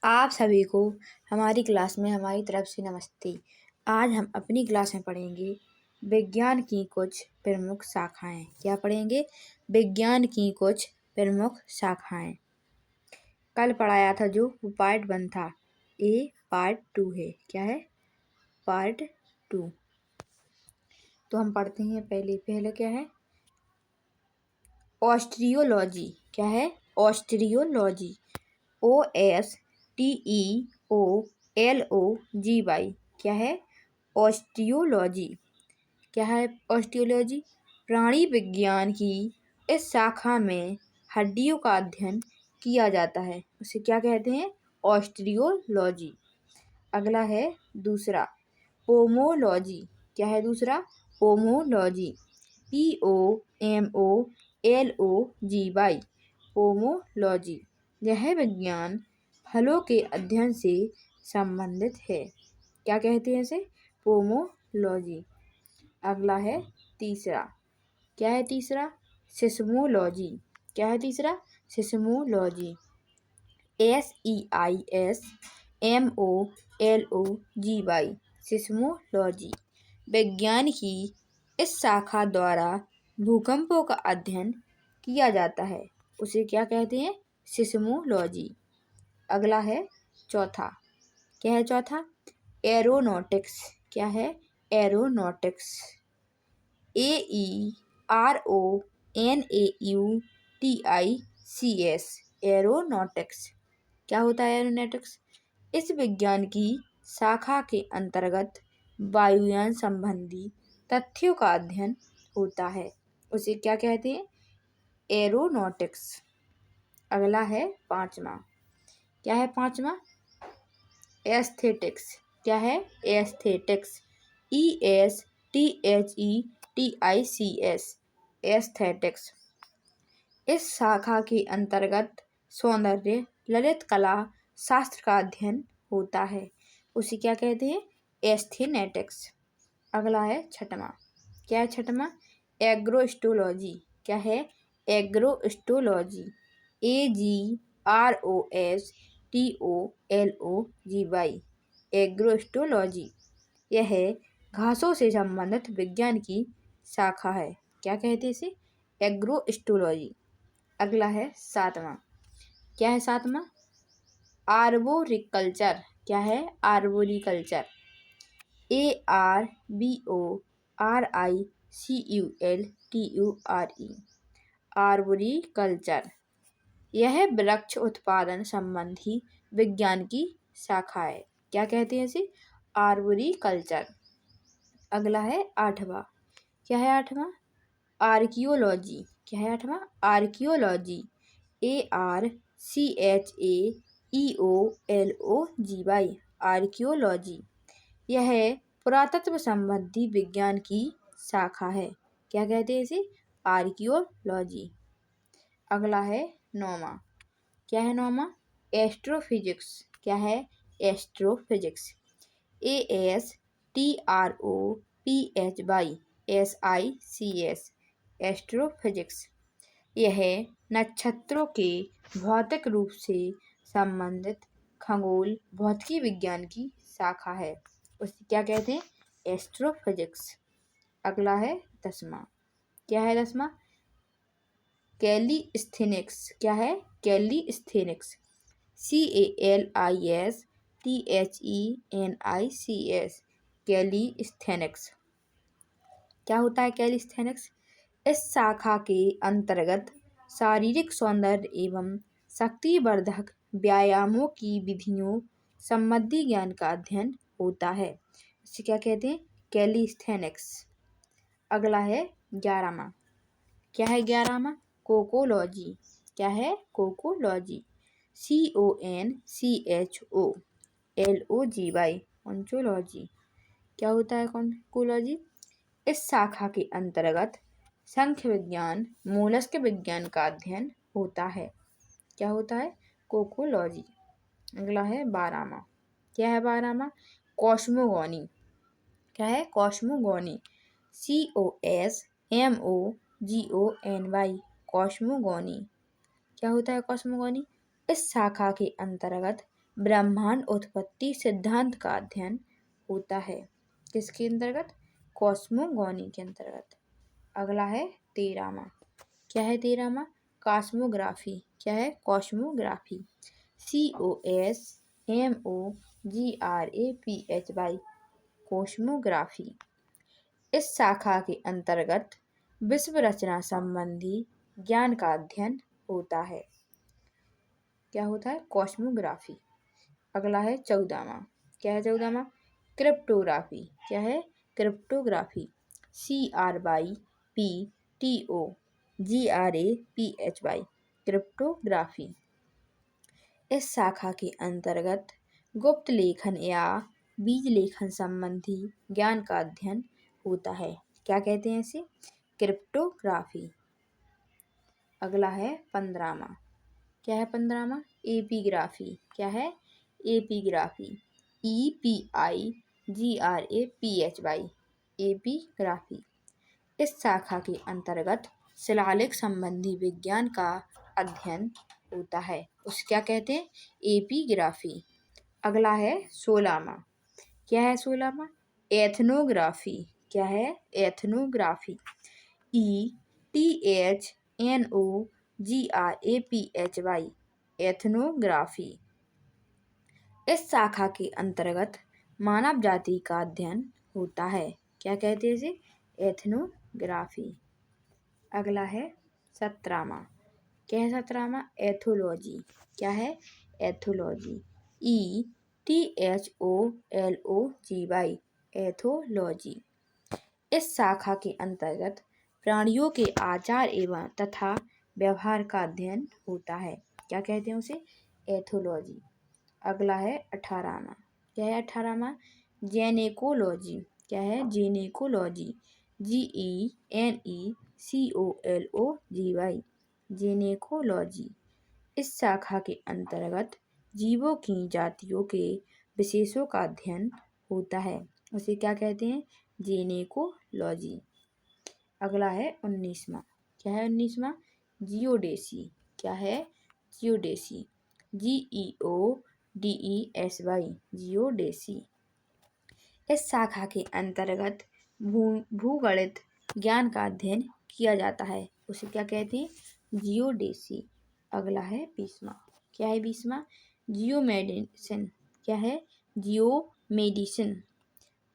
आप सभी को हमारी क्लास में हमारी तरफ से नमस्ते। आज हम अपनी क्लास में पढ़ेंगे विज्ञान की कुछ प्रमुख शाखाएं। क्या पढ़ेंगे? विज्ञान की कुछ प्रमुख शाखाएं। कल पढ़ाया था जो वो पार्ट 1 था, ये पार्ट 2 है। क्या है? पार्ट 2। तो हम पढ़ते हैं पहले क्या है? ऑस्ट्रियोलॉजी। क्या है? ऑस्ट्रियोलॉजी। OSTEOLOGY। क्या है? ऑस्टियोलॉजी। क्या है ऑस्टियोलॉजी? प्राणी विज्ञान की इस शाखा में हड्डियों का अध्ययन किया जाता है, उसे क्या कहते हैं? ऑस्टियोलॉजी। अगला है दूसरा, पोमोलॉजी। क्या है दूसरा? पोमोलॉजी। POMOLOGY। पोमोलॉजी। यह विज्ञान फलों के अध्ययन से संबंधित है। क्या कहते हैं इसे? पोमोलॉजी। अगला है तीसरा। क्या है तीसरा? सिस्मोलॉजी। क्या है तीसरा? सिस्मोलॉजी। SEISMOLOGY। सिस्मोलॉजी। विज्ञान की इस शाखा द्वारा भूकंपों का अध्ययन किया जाता है, उसे क्या कहते हैं? सिस्मोलॉजी। अगला है चौथा। क्या है चौथा? एरोनॉटिक्स। क्या है? एरोनॉटिक्स। ERONAUTICS। एरोनॉटिक्स। क्या होता है एरोनॉटिक्स? इस विज्ञान की शाखा के अंतर्गत वायुयान संबंधी तथ्यों का अध्ययन होता है, उसे क्या कहते हैं? एरोनॉटिक्स। अगला है पांचवा। क्या है पांचवा? एस्थेटिक्स। क्या है? एस्थेटिक्स। ESTHETICS। एस्थेटिक्स। इस शाखा के अंतर्गत सौंदर्य ललित कला शास्त्र का अध्ययन होता है, उसे क्या कहते हैं? एस्थेनेटिक्स। अगला है छठवां। क्या है छठवां? एग्रोस्टोलॉजी। क्या है? एग्रोस्टोलॉजी। AGROSTOLOGY। एग्रोस्टोलॉजी। यह घासों से संबंधित विज्ञान की शाखा है। क्या कहते हैं इसे? एग्रोस्टोलॉजी। अगला है सातवां। क्या है सातवां? आर्बोरिकल्चर। क्या है? आर्बोरिकल्चर। ARBORICULTURE। आर्बोरिकल्चर। यह वृक्ष उत्पादन संबंधी विज्ञान की शाखा है। क्या कहते हैं इसे? आर्बोरिकल्चर। अगला है आठवां। क्या है आठवां? आर्कियोलॉजी। क्या है आठवां? आर्कियोलॉजी। ARCHAEOLOGY। आर्कियोलॉजी। यह पुरातत्व संबंधी विज्ञान की शाखा है। क्या कहते हैं इसे? आर्कियोलॉजी। अगला है नौवां। क्या है नौवां? एस्ट्रोफिजिक्स। क्या है? एस्ट्रोफिजिक्स। ASTROPHYSICS। एस्ट्रोफिजिक्स। यह नक्षत्रों के भौतिक रूप से संबंधित खगोल भौतिकी विज्ञान की शाखा है, उसे क्या कहते हैं? एस्ट्रोफिजिक्स। अगला है दसवां। क्या है दसवां? कैलिस्थेनिक्स। क्या है? कैलिस्थेनिक्स। CALISTHENICS। कैलिस्थेनिक्स। क्या होता है कैलिस्थेनिक्स? इस शाखा के अंतर्गत शारीरिक सौंदर्य एवं शक्तिवर्धक व्यायामों की विधियों संबंधी ज्ञान का अध्ययन होता है, इसे क्या कहते हैं? कैलिस्थेनिक्स। अगला है 11वां। क्या है 11वां? कोकोलॉजी। क्या है? कोकोलॉजी। CONCHOLOGY। ऑन्चोलॉजी। क्या होता है कोकोलॉजी? इस शाखा के अंतर्गत संख्य विज्ञान मोलस्क विज्ञान का अध्ययन होता है। क्या होता है? कोकोलॉजी। अगला है 12वां। क्या है 12वां? कॉस्मोगॉनी। क्या है? कॉस्मोगॉनी। COSMOGONY। कॉस्मोगॉनी। क्या होता है कॉस्मोगॉनी? इस शाखा के अंतर्गत ब्रह्मांड उत्पत्ति सिद्धांत का अध्ययन होता है। किसके अंतर्गत? कॉस्मोगॉनी के अंतर्गत। अगला है 13वां। क्या है 13वां? कॉस्मोग्राफी। क्या है? कॉस्मोग्राफी। COSMOGRAPHY cosmography. इस शाखा के अंतर्गत विश्व रचना संबंधी ज्ञान का अध्ययन होता है। क्या होता है? कॉस्मोग्राफी। अगला है 14वां। क्या है 14वां? क्रिप्टोग्राफी। क्या है? क्रिप्टोग्राफी। CRYPTOGRAPHY cryptography. इस शाखा के अंतर्गत गुप्त लेखन या बीज लेखन संबंधी ज्ञान का अध्ययन होता है। क्या कहते हैं इसे? क्रिप्टोग्राफी। अगला है 15वां। क्या है 15वां? एपीग्राफी। क्या है? एपीग्राफी। EPIGRAPHY epigraphy. इस शाखा के अंतर्गत शिलालेख संबंधी विज्ञान का अध्ययन होता है। उसे क्या कहते हैं? एपीग्राफी। अगला है 16वां। क्या है 16वां? एथनोग्राफी। क्या है? एथनोग्राफी। ETHNOGRAPHY ethnography. इस शाखा के अंतर्गत मानव जाति का अध्ययन होता है। क्या कहते हैं इसे? एथनोग्राफी। अगला है 17वां। क्या है 17वां? एथोलॉजी। क्या है? एथोलॉजी। ETHOLOGY ethology. इस शाखा के अंतर्गत प्राणियों के आचार एवं तथा व्यवहार का अध्ययन होता है। क्या कहते हैं उसे? एथोलॉजी। अगला है 18वां। क्या है 18वां? जेनेकोलॉजी। क्या है? जेनेकोलॉजी। GENECOLOGY जेनेकोलॉजी। इस शाखा के अंतर्गत जीवों की जातियों के विशेषों का अध्ययन होता है। उसे क्या कहते हैं? जेनेकोलॉजी। अगला है 19वां। क्या है 19वां? जियोडेसी। क्या है? जियोडेसी। GEODESY geodesy. इस शाखा के अंतर्गत भूगणित ज्ञान का अध्ययन किया जाता है। उसे क्या कहते हैं? जियोडेसी। अगला है 20वां। क्या है 20वां? जियोमेडिसिन। क्या है? जियोमेडिसिन।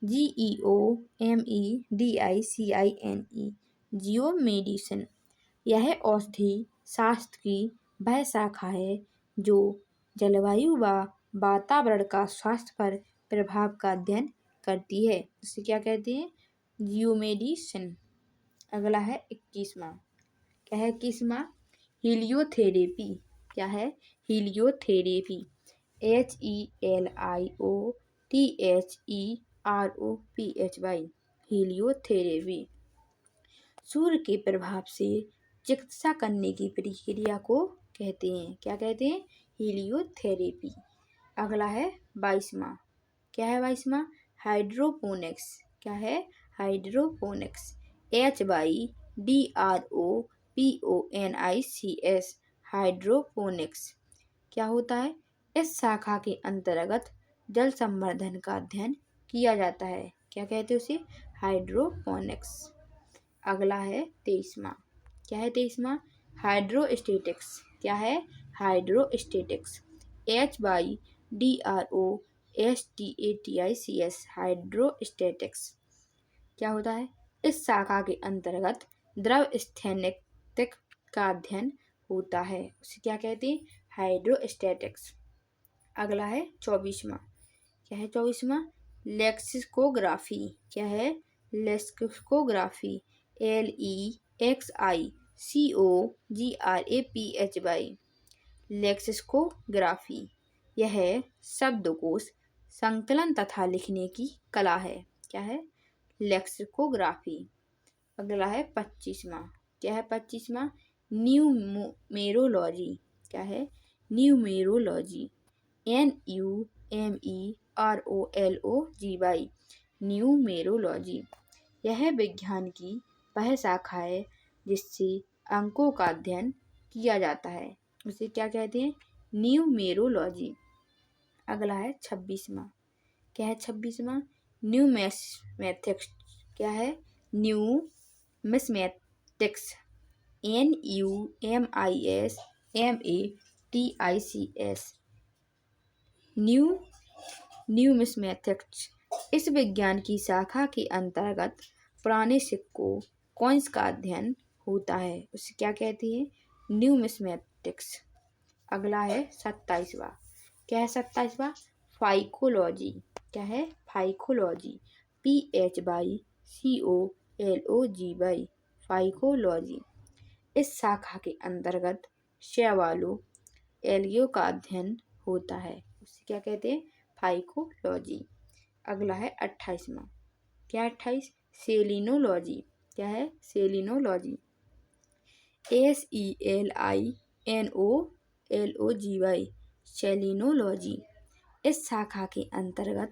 GEOMEDICINE जियोमेडिसिन। यह औषधि शास्त्र की वह शाखा है जो जलवायु व वातावरण का स्वास्थ्य पर प्रभाव का अध्ययन करती है। इसे क्या कहते हैं? जियोमेडिसिन। अगला है 21वां। क्या है 21वां? हीलियोथेरेपी। क्या है? हीलियोथेरेपी। HELIOTHEROPHY हीलियोथेरेपी। सूर्य के प्रभाव से चिकित्सा करने की प्रक्रिया को कहते हैं। क्या कहते हैं? हीलियोथेरेपी। अगला है 22वां। क्या है 22वां? हाइड्रोपोनिक्स। क्या है? हाइड्रोपोनिक्स। HYDROPONICS hydroponics. क्या होता है? इस शाखा के अंतर्गत जल संवर्धन का अध्ययन किया जाता है। क्या कहते हैं उसे? हाइड्रोपोनिक्स। अगला है 23वां। क्या है 23वां? हाइड्रोस्टेटिक्स। क्या है? हाइड्रोस्टेटिक्स। HYDROSTATICS हाइड्रोस्टेटिक्स। क्या होता है? इस शाखा के अंतर्गत द्रव स्थैतिक का अध्ययन होता है। उसे क्या कहते हैं? हाइड्रोस्टेटिक्स। अगला है 24वां। क्या है 24वां? लेक्सिकोग्राफी। क्या है? लेक्सिकोग्राफी। LEXICOGRAPHY lexicography. यह शब्दकोश संकलन तथा लिखने की कला है। क्या है? लेक्सिकोग्राफी। अगला है 25वां। क्या है 25वां? न्यूमेरोलॉजी। क्या है? न्यूमेरोलॉजी। NUMEROLOGY numerology. यह विज्ञान की वह शाखा है जिससे अंकों का अध्ययन किया जाता है। उसे क्या कहते हैं? न्यूमेरोलॉजी। अगला है 26वां। क्या है 26वां? न्यूमिस्मैटिक्स। क्या है? न्यूमिस्मैटिक्स। NUMISMATICS। न्यूमिस्मैटिक्स। इस विज्ञान की शाखा के अंतर्गत पुराने सिक्कों कॉइन्स का अध्ययन होता है, उसे क्या कहते हैं? न्यूमिस्मैटिक्स। अगला है 27वां। क्या है 27वां? फाइकोलॉजी। क्या है? फाइकोलॉजी। PHYCOLOGY। फाइकोलॉजी। इस शाखा के अंतर्गत शैवालों एल्गियों का अध्ययन होता है, उसे क्या कहते हैं? फाइकोलॉजी। अगला है 28वां। क्या है 28? सेलिनोलॉजी। क्या है? सेलिनोलॉजी। SELINOLOGY। सेलिनोलॉजी। इस शाखा के अंतर्गत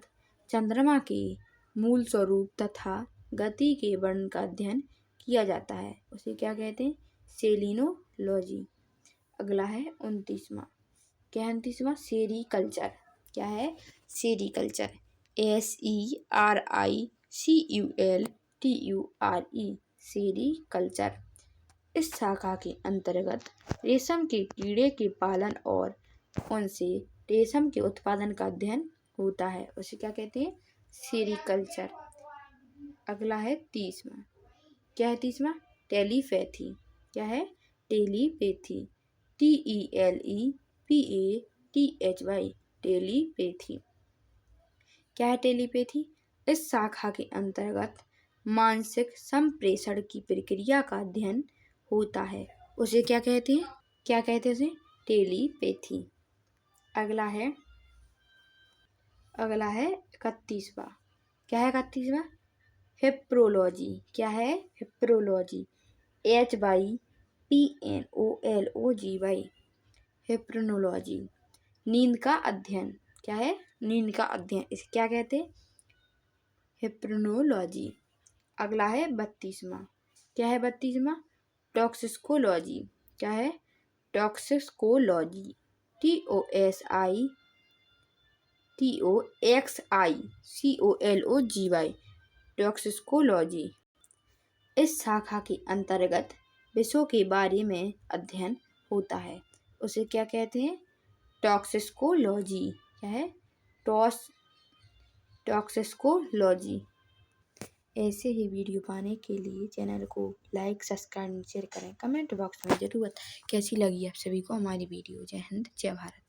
चंद्रमा के मूल स्वरूप तथा गति के वर्णन का अध्ययन किया जाता है, उसे क्या कहते हैं? सेलिनोलॉजी। अगला है 29वां। क्या है 29वां? सेरीकल्चर। क्या है? सेरीकल्चर। SERICULTURE। सेरीकल्चर। इस शाखा के अंतर्गत रेशम के कीड़े के पालन और उनसे रेशम के उत्पादन का अध्ययन होता है, उसे क्या कहते हैं? सेरीकल्चर। अगला है 30वां। क्या है 30वां? टेलीपैथी। क्या है? टेलीपैथी। TELEPATHY। टेलीपैथी। क्या है टेलीपैथी? इस शाखा के अंतर्गत मानसिक संप्रेषण की प्रक्रिया का अध्ययन होता है, उसे क्या कहते हैं? क्या कहते हैं उसे? टेलीपैथी। अगला है 31वां। क्या है 31वां? हिप्रोलॉजी। क्या है? हिप्रोलॉजी। HYPNOLOGY। हिप्रोनोलॉजी। नींद का अध्ययन। क्या है? नींद का अध्ययन, इसे क्या कहते हैं? हिप्रोनोलॉजी। अगला है 32वां। क्या है 32वां? टॉक्सिकोलॉजी। क्या है? टॉक्सिकोलॉजी। TOXICOLOGY। टॉक्सिकोलॉजी। इस शाखा के अंतर्गत विषयों के बारे में अध्ययन होता है, उसे क्या कहते हैं? टॉक्सिकोलॉजी। क्या है? टॉक्सिकोलॉजी। ऐसे ही वीडियो पाने के लिए चैनल को लाइक, सब्सक्राइब, शेयर करें। कमेंट बॉक्स में जरूर कैसी लगी आप सभी को हमारी वीडियो। जय हिंद, जय भारत।